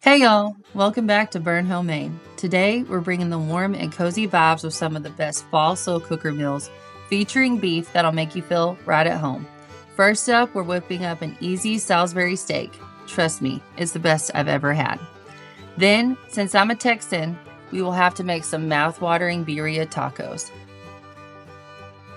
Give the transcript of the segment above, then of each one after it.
Hey y'all, welcome back to Burn Homemade. Today we're bringing the warm and cozy vibes of some of the best fall slow cooker meals featuring beef that'll make you feel right at home. First up, we're whipping up an easy Salisbury steak. Trust me, it's the best I've ever had. Then, since I'm a Texan, we will have to make some mouth-watering birria tacos.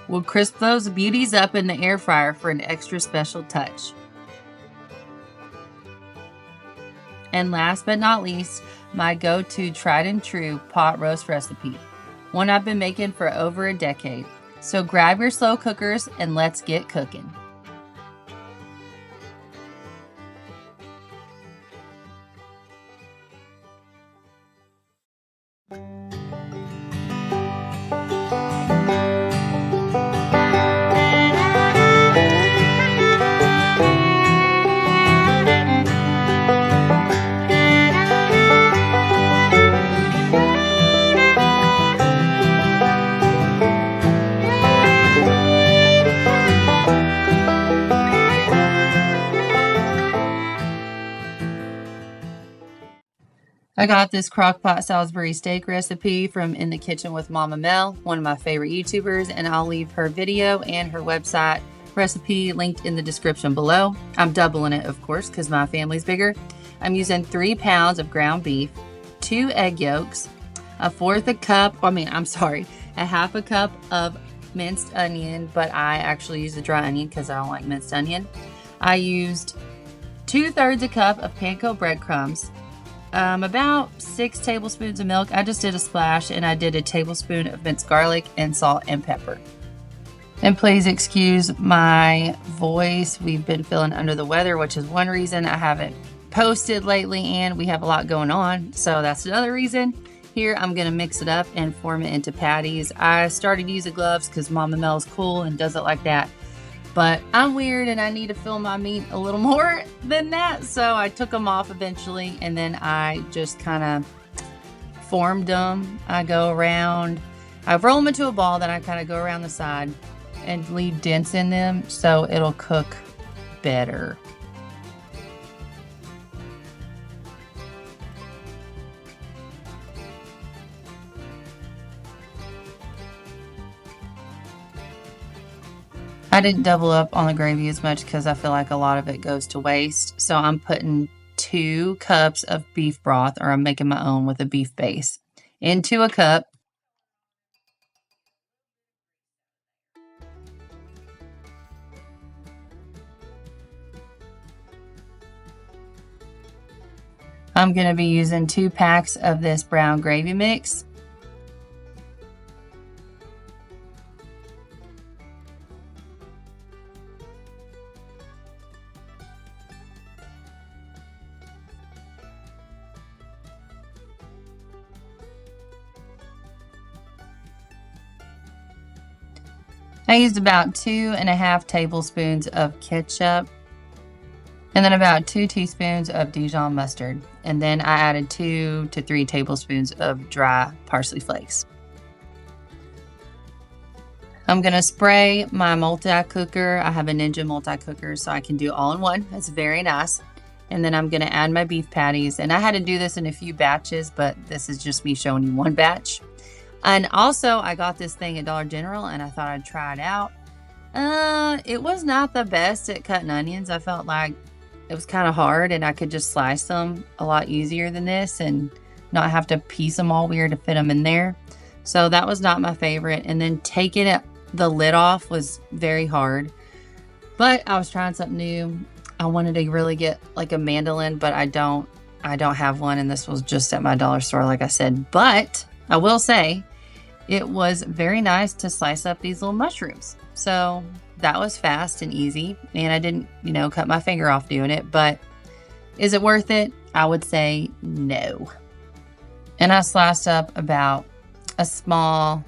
We'll crisp those beauties up in the air fryer for an extra special touch. And last but not least, my go-to tried and true pot roast recipe, one I've been making for over a decade. So grab your slow cookers and let's get cooking. I got this crockpot Salisbury steak recipe from In the Kitchen with Mama Mel, one of my favorite YouTubers, and I'll leave her video and her website recipe linked in the description below. I'm doubling it, of course, because my family's bigger. I'm using 3 pounds of ground beef, 2 egg yolks, a half a cup of minced onion, but I actually use the dry onion because I don't like minced onion. I used 2/3 a cup of panko breadcrumbs, about 6 tablespoons of milk. I just did a splash, and I did a tablespoon of minced garlic and salt and pepper. And please excuse my voice. We've been feeling under the weather, which is one reason I haven't posted lately, and we have a lot going on. So that's another reason. Here, I'm going to mix it up and form it into patties. I started using gloves because Mama Mel's cool and does it like that. But I'm weird and I need to feel my meat a little more than that. So I took them off eventually, and then I just kind of formed them. I roll them into a ball, then I kind of go around the side and leave dents in them so it'll cook better. I didn't double up on the gravy as much because I feel like a lot of it goes to waste. So I'm putting 2 cups of beef broth, or I'm making my own with a beef base, into a cup. I'm going to be using 2 packs of this brown gravy mix. I used about 2.5 tablespoons of ketchup, and then about 2 teaspoons of Dijon mustard. And then I added 2 to 3 tablespoons of dry parsley flakes. I'm going to spray my multi-cooker. I have a Ninja multi-cooker, so I can do all in one. It's very nice. And then I'm going to add my beef patties. And I had to do this in a few batches, but this is just me showing you one batch. And also, I got this thing at Dollar General, and I thought I'd try it out. It was not the best at cutting onions. I felt like it was kind of hard, and I could just slice them a lot easier than this and not have to piece them all weird to fit them in there. So that was not my favorite. And then taking the lid off was very hard. But I was trying something new. I wanted to really get like a mandolin, but I don't have one, and this was just at my dollar store, like I said. But I will say, it was very nice to slice up these little mushrooms. So that was fast and easy, and I didn't, cut my finger off doing it. But is it worth it? I would say no. And I sliced up about a small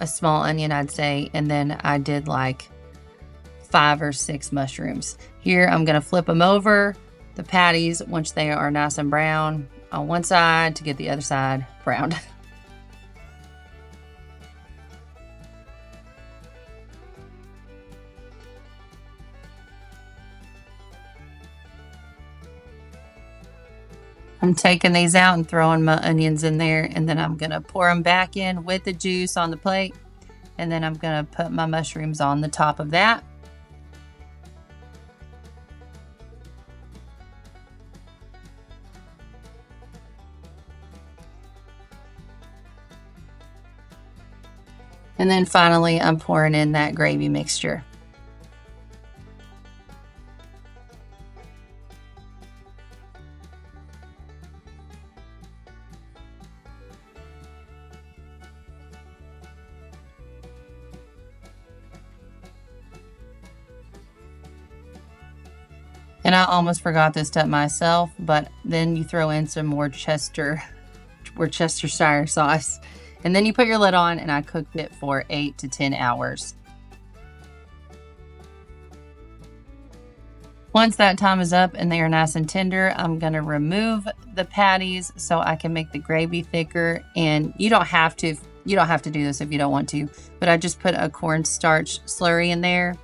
onion, I'd say, and then I did like 5 or 6 mushrooms. Here, I'm going to flip them over, the patties, once they are nice and brown, on one side to get the other side browned. I'm taking these out and throwing my onions in there, and then I'm gonna pour them back in with the juice on the plate, and then I'm gonna put my mushrooms on the top of that. And then finally, I'm pouring in that gravy mixture. And I almost forgot this step myself, but then you throw in some more Worcestershire sauce. And then you put your lid on, and I cooked it for 8 to 10 hours. Once that time is up and they are nice and tender, I'm gonna remove the patties so I can make the gravy thicker. And you don't have to do this if you don't want to, but I just put a cornstarch slurry in there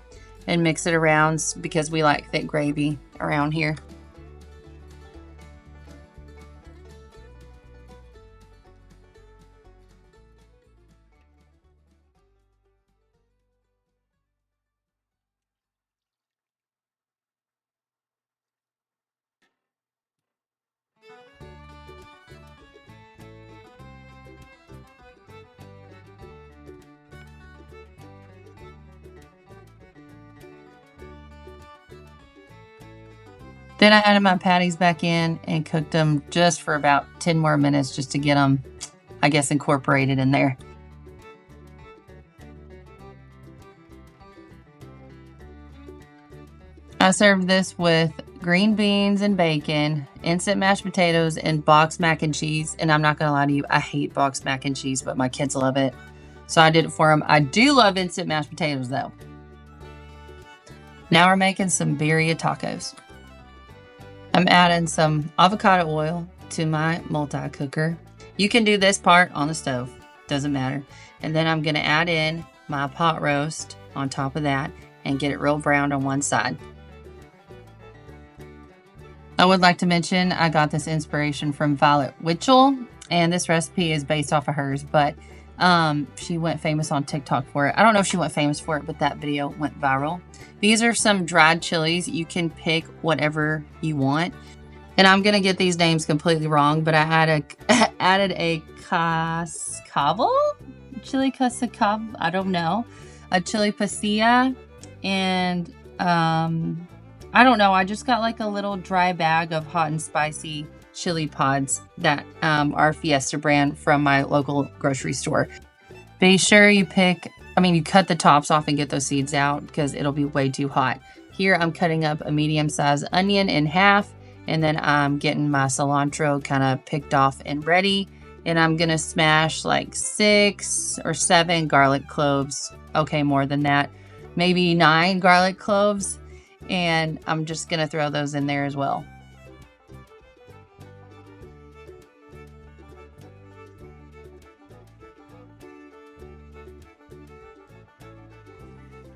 and mix it around because we like thick gravy around here. Then I added my patties back in and cooked them just for about 10 more minutes just to get them, I guess, incorporated in there. I served this with green beans and bacon, instant mashed potatoes, and boxed mac and cheese. And I'm not gonna lie to you, I hate boxed mac and cheese, but my kids love it. So I did it for them. I do love instant mashed potatoes though. Now we're making some birria tacos. I'm adding some avocado oil to my multi-cooker. You can do this part on the stove, doesn't matter. And then I'm gonna add in my pot roast on top of that and get it real browned on one side. I would like to mention I got this inspiration from Violet Witchell, and this recipe is based off of hers, but she went famous on TikTok for it. I don't know if she went famous for it, but that video went viral. These are some dried chilies. You can pick whatever you want. And I'm going to get these names completely wrong, but I added a cascabel? Chili cascabel? I don't know. A chili pasilla. And I don't know. I just got like a little dry bag of hot and spicy chili pods that are Fiesta brand from my local grocery store. Be sure you you cut the tops off and get those seeds out because it'll be way too hot. Here I'm cutting up a medium-sized onion in half, and then I'm getting my cilantro kind of picked off and ready. And I'm gonna smash like 6 or 7 garlic cloves. Okay, more than that. Maybe 9 garlic cloves. And I'm just gonna throw those in there as well.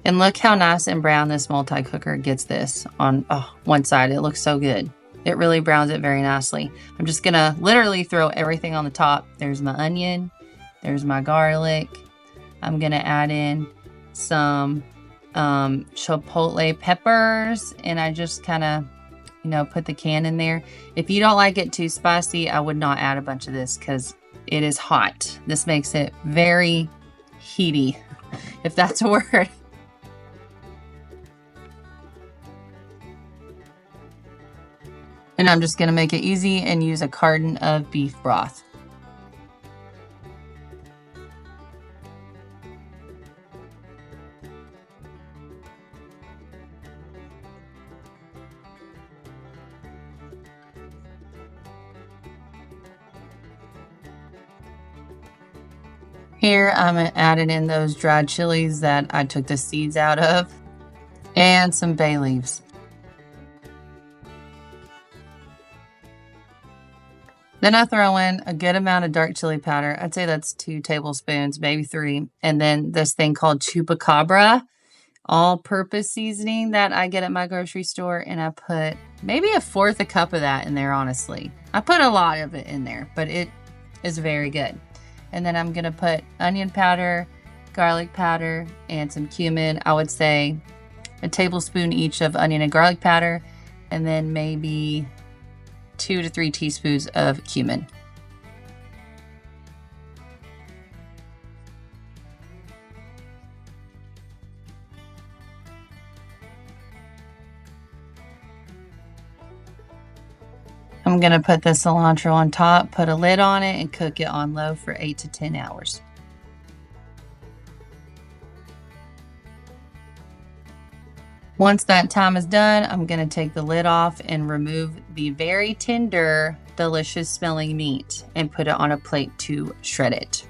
And look how nice and brown this multi-cooker gets this on one side. It looks so good. It really browns it very nicely. I'm just gonna literally throw everything on the top. There's my onion, there's my garlic. I'm gonna add in some chipotle peppers, and I just kind of, put the can in there. If you don't like it too spicy, I would not add a bunch of this because it is hot. This makes it very heaty, if that's a word. And I'm just going to make it easy and use a carton of beef broth. Here I'm adding in those dried chilies that I took the seeds out of, and some bay leaves. Then I throw in a good amount of dark chili powder. I'd say that's 2 tablespoons, maybe 3. And then this thing called chupacabra, all-purpose seasoning that I get at my grocery store. And I put maybe a fourth a cup of that in there, honestly. I put a lot of it in there, but it is very good. And then I'm gonna put onion powder, garlic powder, and some cumin. I would say a tablespoon each of onion and garlic powder, and then maybe 2 to 3 teaspoons of cumin. I'm gonna put the cilantro on top, put a lid on it, and cook it on low for 8 to 10 hours. Once that time is done, I'm gonna take the lid off and remove the very tender, delicious smelling meat and put it on a plate to shred it.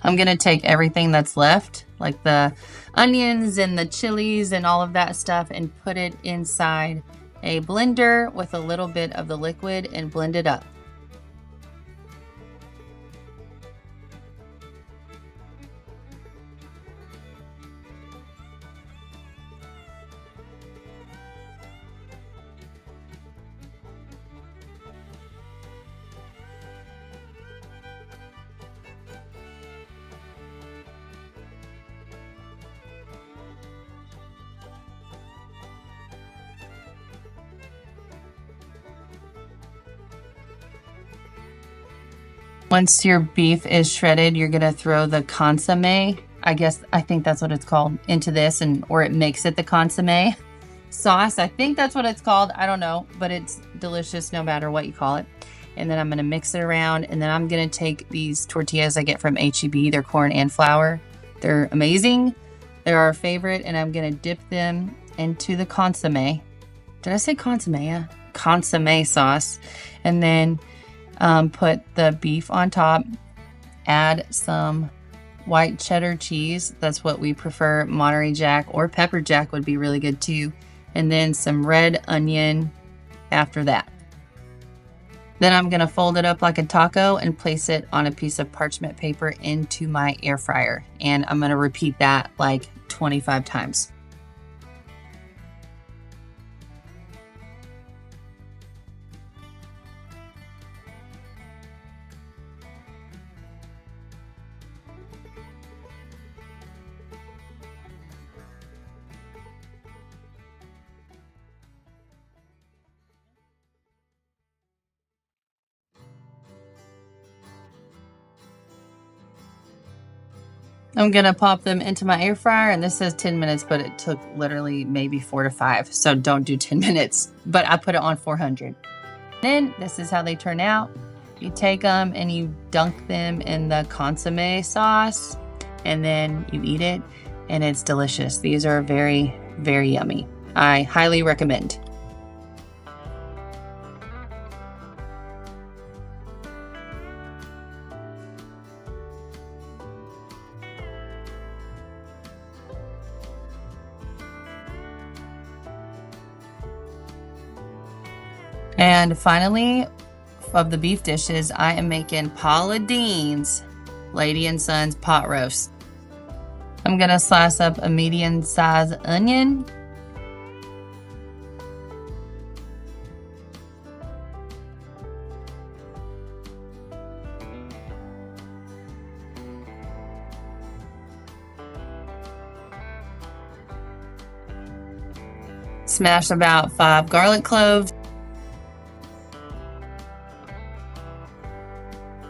I'm gonna take everything that's left, like the onions and the chilies and all of that stuff, and put it inside a blender with a little bit of the liquid and blend it up. Once your beef is shredded, you're gonna throw the consomme, I think that's what it's called, into this, or it makes it the consomme sauce. I think that's what it's called. I don't know, but it's delicious no matter what you call it. And then I'm gonna mix it around, and then I'm gonna take these tortillas I get from HEB. They're corn and flour. They're amazing. They're our favorite, and I'm gonna dip them into the consomme. Did I say consomme? Yeah. Consomme sauce. And then put the beef on top, add some white cheddar cheese. That's what we prefer. Monterey Jack or pepper jack would be really good too. And then some red onion after that. Then I'm gonna fold it up like a taco and place it on a piece of parchment paper into my air fryer. And I'm gonna repeat that like 25 times. I'm gonna pop them into my air fryer, and this says 10 minutes, but it took literally maybe 4 to 5. So don't do 10 minutes, but I put it on 400. Then this is how they turn out. You take them and you dunk them in the consomme sauce, and then you eat it, and it's delicious. These are very, very yummy. I highly recommend. And finally, of the beef dishes, I am making Paula Deen's Lady and Sons pot roast. I'm gonna slice up a medium-sized onion. Smash about 5 garlic cloves.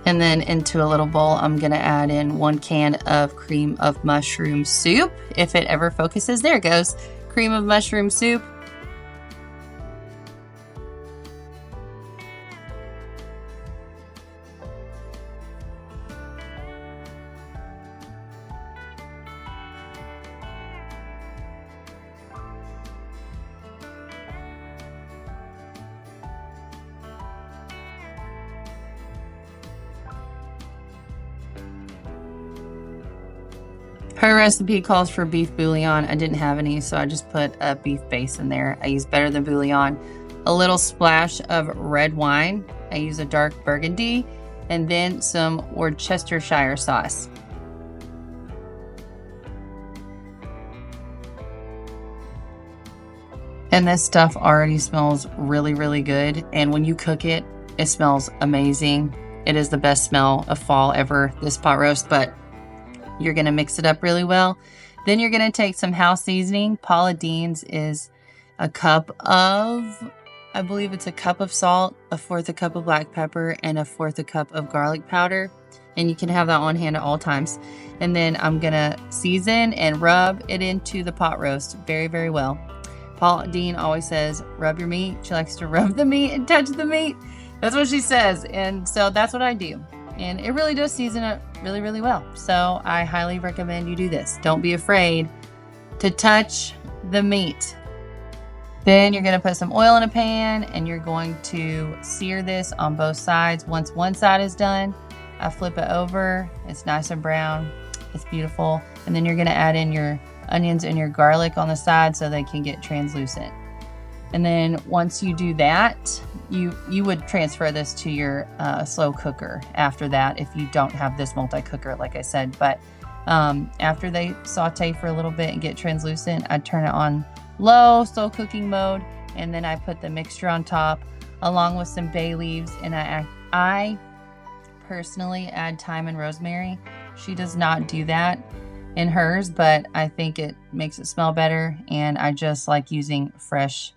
And then into a little bowl, I'm gonna add in 1 can of cream of mushroom soup. If it ever focuses, there it goes. Cream of mushroom soup. Her recipe calls for beef bouillon. I didn't have any, so I just put a beef base in there. I use Better Than Bouillon. A little splash of red wine. I use a dark burgundy, and then some Worcestershire sauce. And this stuff already smells really, really good. And when you cook it, it smells amazing. It is the best smell of fall ever, this pot roast, but you're gonna mix it up really well. Then you're gonna take some house seasoning. Paula Deen's is a cup of, I believe it's a cup of salt, 1/4 a cup of black pepper, and 1/4 a cup of garlic powder. And you can have that on hand at all times. And then I'm gonna season and rub it into the pot roast very, very well. Paula Deen always says, rub your meat. She likes to rub the meat and touch the meat. That's what she says. And so that's what I do. And it really does season it really, really well. So I highly recommend you do this. Don't be afraid to touch the meat. Then you're going to put some oil in a pan and you're going to sear this on both sides. Once one side is done, I flip it over. It's nice and brown. It's beautiful. And then you're going to add in your onions and your garlic on the side so they can get translucent. And then once you do that, you would transfer this to your slow cooker after that if you don't have this multi-cooker, like I said. But after they saute for a little bit and get translucent, I turn it on low, slow cooking mode, and then I put the mixture on top along with some bay leaves, and I personally add thyme and rosemary. She does not do that in hers, but I think it makes it smell better, and I just like using fresh.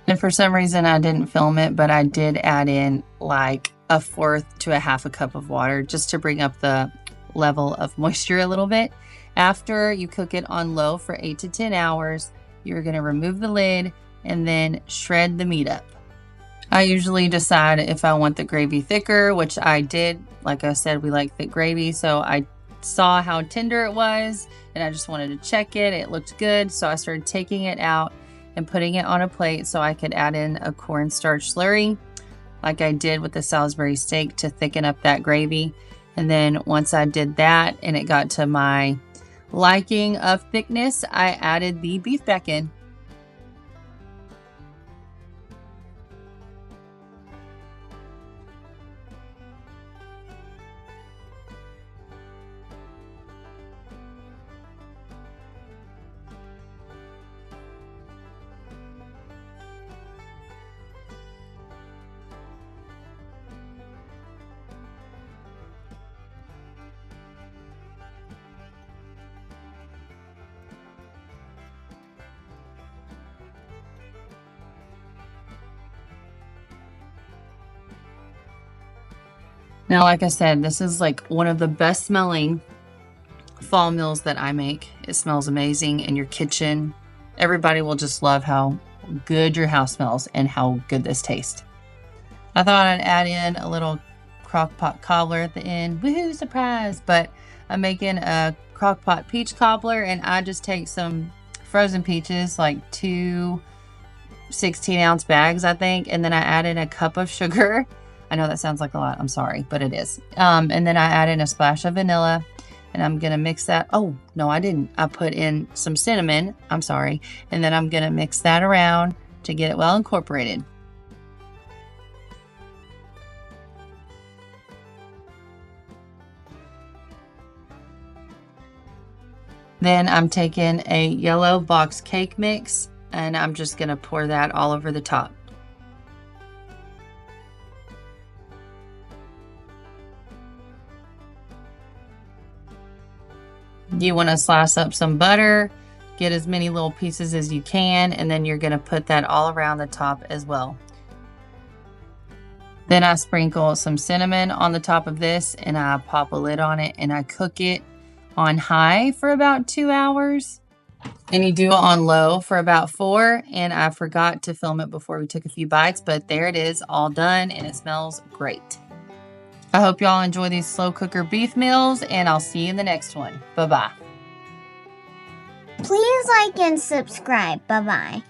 And for some reason I didn't film it, but I did add in like 1/4 to 1/2 a cup of water just to bring up the level of moisture a little bit. After you cook it on low for 8 to 10 hours, you're going to remove the lid and then shred the meat up. I usually decide if I want the gravy thicker, which I did. Like I said, we like thick gravy, so I saw how tender it was and I just wanted to check it. It looked good, so I started taking it out and putting it on a plate so I could add in a cornstarch slurry like I did with the Salisbury steak to thicken up that gravy. And then once I did that and it got to my liking of thickness, I added the beef back in. Now, like I said, this is like one of the best smelling fall meals that I make. It smells amazing in your kitchen. Everybody will just love how good your house smells and how good this tastes. I thought I'd add in a little crock pot cobbler at the end. Woohoo, surprise! But I'm making a crock pot peach cobbler, and I just take some frozen peaches, like 2 16-ounce bags, I think, and then I add in a cup of sugar. I know that sounds like a lot. I'm sorry, but it is. And then I add in a splash of vanilla, and I'm going to mix that. Oh, no, I didn't. I put in some cinnamon. I'm sorry. And then I'm going to mix that around to get it well incorporated. Then I'm taking a yellow box cake mix, and I'm just going to pour that all over the top. You want to slice up some butter, get as many little pieces as you can, and then you're going to put that all around the top as well. Then I sprinkle some cinnamon on the top of this, and I pop a lid on it, and I cook it on high for about 2 hours. And you do it on low for about 4, and I forgot to film it before we took a few bites, but there it is, all done, and it smells great. I hope y'all enjoy these slow cooker beef meals, and I'll see you in the next one. Bye-bye. Please like and subscribe. Bye-bye.